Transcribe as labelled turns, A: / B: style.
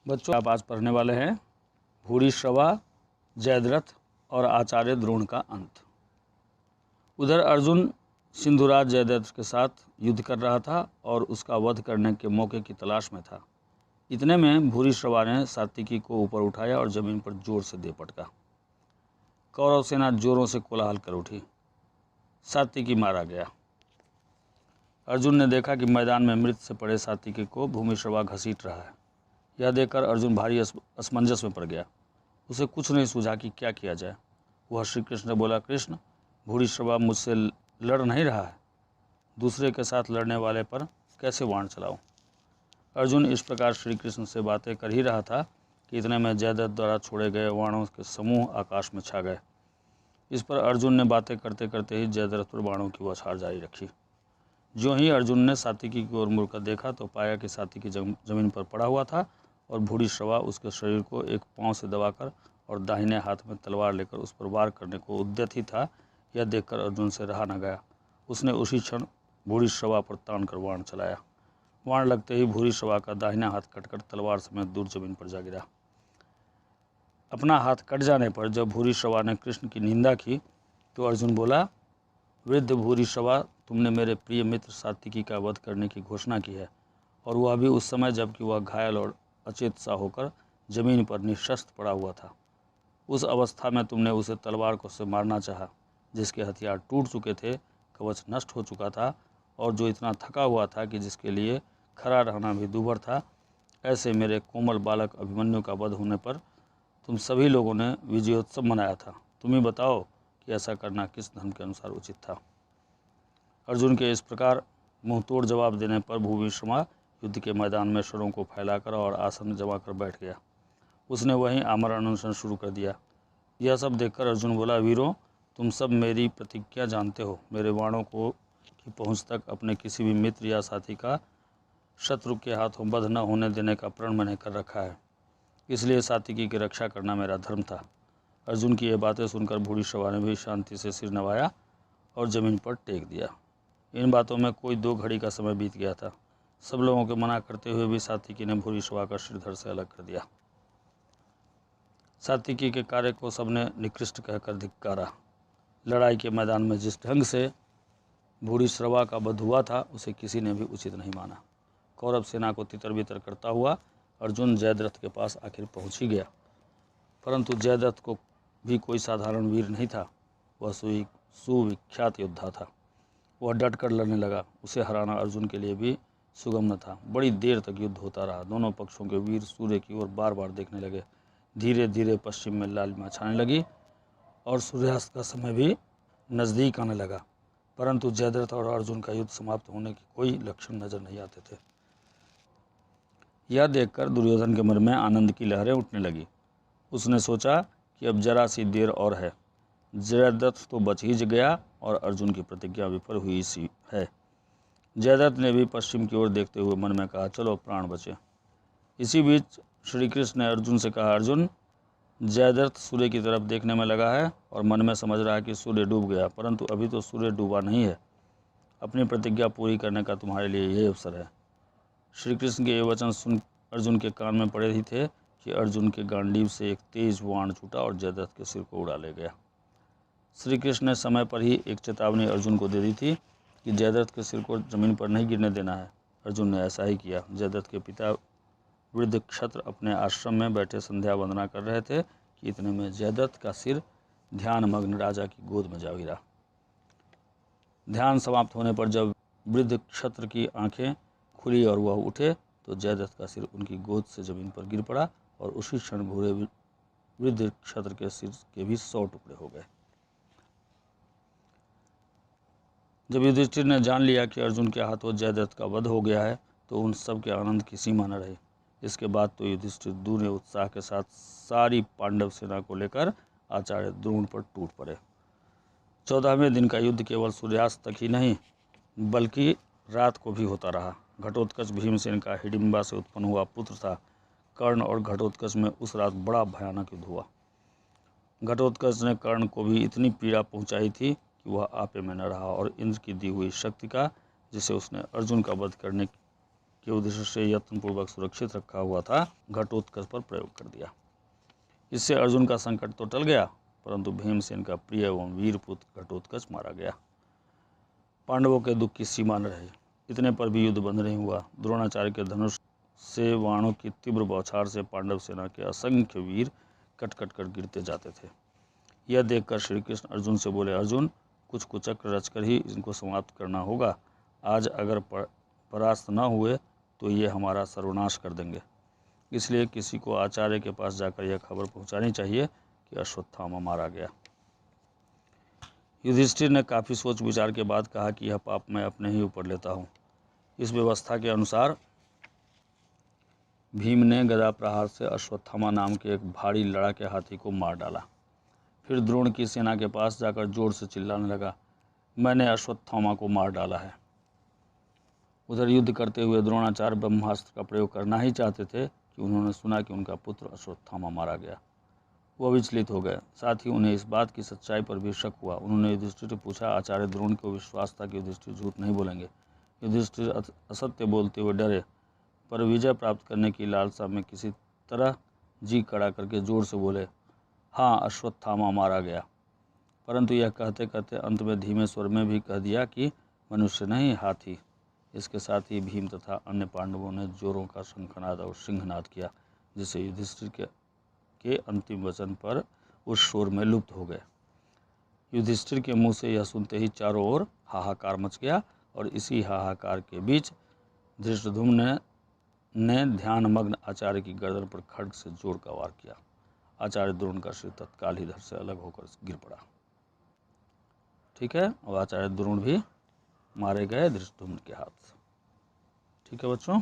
A: बच्चों, आप आज पढ़ने वाले हैं भूरिश्रवा, जयद्रथ और आचार्य द्रोण का अंत। उधर अर्जुन सिंधुराज जयद्रथ के साथ युद्ध कर रहा था और उसका वध करने के मौके की तलाश में था। इतने में भूरिश्रवा ने सात्विकी को ऊपर उठाया और जमीन पर जोर से दे पटका। कौरव सेना जोरों से कोलाहल कर उठी। सात्विकी मारा गया। अर्जुन ने देखा कि मैदान में मृत से पड़े सात्विकी को भूरिश्रवा घसीट रहा है। यह देखकर अर्जुन भारी असमंजस में पड़ गया। उसे कुछ नहीं सूझा कि क्या किया जाए। वह श्री कृष्ण ने बोला, कृष्ण, भूरिश्रवा मुझसे लड़ नहीं रहा है, दूसरे के साथ लड़ने वाले पर कैसे बाण चलाऊं? अर्जुन इस प्रकार श्री कृष्ण से बातें कर ही रहा था कि इतने में जयद्रथ द्वारा छोड़े गए बाणों के समूह आकाश में छा गए। इस पर अर्जुन ने बातें करते करते ही जयद्रथ पर बाणों की बौछार जारी रखी। ज्यों ही अर्जुन ने सात्विकी की ओर मुड़कर देखा तो पाया कि सात्विकी जमीन पर पड़ा हुआ था और भूरिश्रवा उसके शरीर को एक पांव से दबाकर और दाहिने हाथ में तलवार लेकर उस पर वार करने को उद्यत ही था। यह देखकर अर्जुन से रहा न गया। उसने उसी क्षण भूरिश्रवा पर तान कर बाण चलाया। बाण लगते ही भूरिश्रवा का दाहिना हाथ कटकर तलवार समेत दूर जमीन पर जा गिरा। अपना हाथ कट जाने पर जब भूरिश्रवा ने कृष्ण की निंदा की तो अर्जुन बोला, वृद्ध भूरिश्रवा, तुमने मेरे प्रिय मित्र सात्विकी का वध करने की घोषणा की है, और वह भी उस समय जबकि वह घायल और अचेत सा होकर जमीन पर निशस्त्र पड़ा हुआ था। उस अवस्था में तुमने उसे तलवार को से मारना चाहा, जिसके हथियार टूट चुके थे, कवच नष्ट हो चुका था और जो इतना थका हुआ था कि जिसके लिए खड़ा रहना भी दूभर था। ऐसे मेरे कोमल बालक अभिमन्यु का वध होने पर तुम सभी लोगों ने विजयोत्सव मनाया था। तुम ही बताओ कि ऐसा करना किस धर्म के अनुसार उचित था? अर्जुन के इस प्रकार मुंहतोड़ जवाब देने पर भूरिश्रवा युद्ध के मैदान में शरों को फैलाकर और आसन जमा कर बैठ गया। उसने वहीं आमरण अनशन शुरू कर दिया। यह सब देखकर अर्जुन बोला, वीरों, तुम सब मेरी प्रतिज्ञा जानते हो। मेरे बाणों को की पहुँच तक अपने किसी भी मित्र या साथी का शत्रु के हाथों वध न होने देने का प्रण मैंने कर रखा है। इसलिए सात्विकी की रक्षा करना मेरा धर्म था। अर्जुन की ये बातें सुनकर भूरिश्रवा ने भी शांति से सिर नवाया और जमीन पर टेक दिया। इन बातों में कोई 2 घड़ी का समय बीत गया था। सब लोगों के मना करते हुए भी सात्विकी ने भूरिश्रवा का सिर धड़ से अलग कर दिया। सात्विकी के कार्य को सबने निकृष्ट कहकर धिक्कारा। लड़ाई के मैदान में जिस ढंग से भूरिश्रवा का वध हुआ था उसे किसी ने भी उचित नहीं माना। कौरव सेना को तितर बितर करता हुआ अर्जुन जयद्रथ के पास आखिर पहुंच ही गया, परंतु जयद्रथ को भी कोई साधारण वीर नहीं था। वह सुविख्यात योद्धा था। वह डट कर लड़ने लगा। उसे हराना अर्जुन के लिए भी सुगम न था। बड़ी देर तक युद्ध होता रहा। दोनों पक्षों के वीर सूर्य की ओर बार बार देखने लगे। धीरे धीरे पश्चिम में लालिमा छाने लगी और सूर्यास्त का समय भी नज़दीक आने लगा, परंतु जयद्रथ और अर्जुन का युद्ध समाप्त होने के कोई लक्षण नजर नहीं आते थे। यह देखकर दुर्योधन के मन में आनंद की लहरें उठने लगी। उसने सोचा कि अब जरा सी देर और है। जयद्रथ तो बच ही गया और अर्जुन की प्रतिज्ञा विफल हुई सी है। जयद्रथ ने भी पश्चिम की ओर देखते हुए मन में कहा, चलो प्राण बचे। इसी बीच श्री कृष्ण ने अर्जुन से कहा, अर्जुन, जयद्रथ सूर्य की तरफ देखने में लगा है और मन में समझ रहा है कि सूर्य डूब गया, परंतु अभी तो सूर्य डूबा नहीं है। अपनी प्रतिज्ञा पूरी करने का तुम्हारे लिए यही अवसर है। श्री कृष्ण के ये वचन सुन अर्जुन के कान में पड़े ही थे कि अर्जुन के गांडीव से एक तेज बाण छूटा और जयद्रथ के सिर को उड़ा ले गया। श्री कृष्ण ने समय पर ही एक चेतावनी अर्जुन को दे दी थी कि जयद्रथ के सिर को जमीन पर नहीं गिरने देना है। अर्जुन ने ऐसा ही किया। जयद्रथ के पिता वृद्ध क्षत्र अपने आश्रम में बैठे संध्या वंदना कर रहे थे कि इतने में जयद्रथ का सिर ध्यान मग्न राजा की गोद में जा गिरा। ध्यान समाप्त होने पर जब वृद्ध क्षत्र की आंखें खुली और वह उठे तो जयद्रथ का सिर उनकी गोद से जमीन पर गिर पड़ा और उसी क्षण भूरे वृद्ध क्षत्र के सिर के भी 100 टुकड़े हो गए। जब युधिष्ठिर ने जान लिया कि अर्जुन के हाथों जयद्रथ का वध हो गया है तो उन सब के आनंद की सीमा न रही। इसके बाद तो युधिष्ठिर दूर उत्साह के साथ सारी पांडव सेना को लेकर आचार्य द्रोण पर टूट पड़े। 14वें दिन का युद्ध केवल सूर्यास्त तक ही नहीं बल्कि रात को भी होता रहा। घटोत्कच भीमसेन का हिडिंबा से उत्पन्न हुआ पुत्र था। कर्ण और घटोत्कच में उस रात बड़ा भयानक युद्ध हुआ। घटोत्कच ने कर्ण को भी इतनी पीड़ा पहुंचाई थी कि वह आपे में न रहा और इंद्र की दी हुई शक्ति का, जिसे उसने अर्जुन का वध करने के उद्देश्य से यत्नपूर्वक सुरक्षित रखा हुआ था घटोत्कच पर प्रयोग कर दिया। इससे अर्जुन का संकट तो टल गया, परंतु भीमसेन का प्रिय एवं वीर पुत्र घटोत्कच मारा गया। पांडवों के दुख की सीमा न रही। इतने पर भी युद्ध बंद नहीं हुआ। द्रोणाचार्य के धनुष से बाणों की तीव्र बौछार से पांडव सेना के असंख्य वीर कट कट कर गिरते जाते थे। यह देखकर श्री कृष्ण अर्जुन से बोले, अर्जुन, कुछ कुचक्र रचकर ही इनको समाप्त करना होगा। आज अगर परास्त न हुए तो ये हमारा सर्वनाश कर देंगे। इसलिए किसी को आचार्य के पास जाकर यह खबर पहुंचानी चाहिए कि अश्वत्थामा मारा गया। युधिष्ठिर ने काफ़ी सोच विचार के बाद कहा कि यह पाप मैं अपने ही ऊपर लेता हूँ। इस व्यवस्था के अनुसार भीम ने गदा प्रहार से अश्वत्थामा नाम के एक भारी लड़ाके हाथी को मार डाला। फिर द्रोण की सेना के पास जाकर जोर से चिल्लाने लगा, मैंने अश्वत्थामा को मार डाला है। उधर युद्ध करते हुए द्रोणाचार्य ब्रह्मास्त्र का प्रयोग करना ही चाहते थे कि उन्होंने सुना कि उनका पुत्र अश्वत्थामा मारा गया। वह विचलित हो गए, साथ ही उन्हें इस बात की सच्चाई पर भी शक हुआ। उन्होंने युधिष्ठिर से पूछा, आचार्य द्रोण को विश्वास था कि युधिष्ठिर झूठ नहीं बोलेंगे। युधिष्ठिर असत्य बोलते हुए डरे, पर विजय प्राप्त करने की लालसा में किसी तरह जी कड़ा करके जोर से बोले, हाँ, अश्वत्थामा मारा गया। परंतु यह कहते कहते अंत में धीमे स्वर में भी कह दिया कि मनुष्य नहीं, हाथी। इसके साथ ही भीम तथा अन्य पांडवों ने जोरों का शंखनाद और सिंहनाद किया, जिससे युधिष्ठिर के अंतिम वचन पर उस शोर में लुप्त हो गए। युधिष्ठिर के मुंह से यह सुनते ही चारों ओर हाहाकार मच गया, और इसी हाहाकार के बीच धृष्टद्युम्न ने ध्यानमग्न आचार्य की गर्दन पर खड्ग से जोर का वार किया। आचार्य द्रोण का सिर तत्काल ही धड़ से अलग होकर गिर पड़ा। ठीक है, और आचार्य द्रोण भी मारे गए धृष्टद्युम्न के हाथ। ठीक है बच्चों।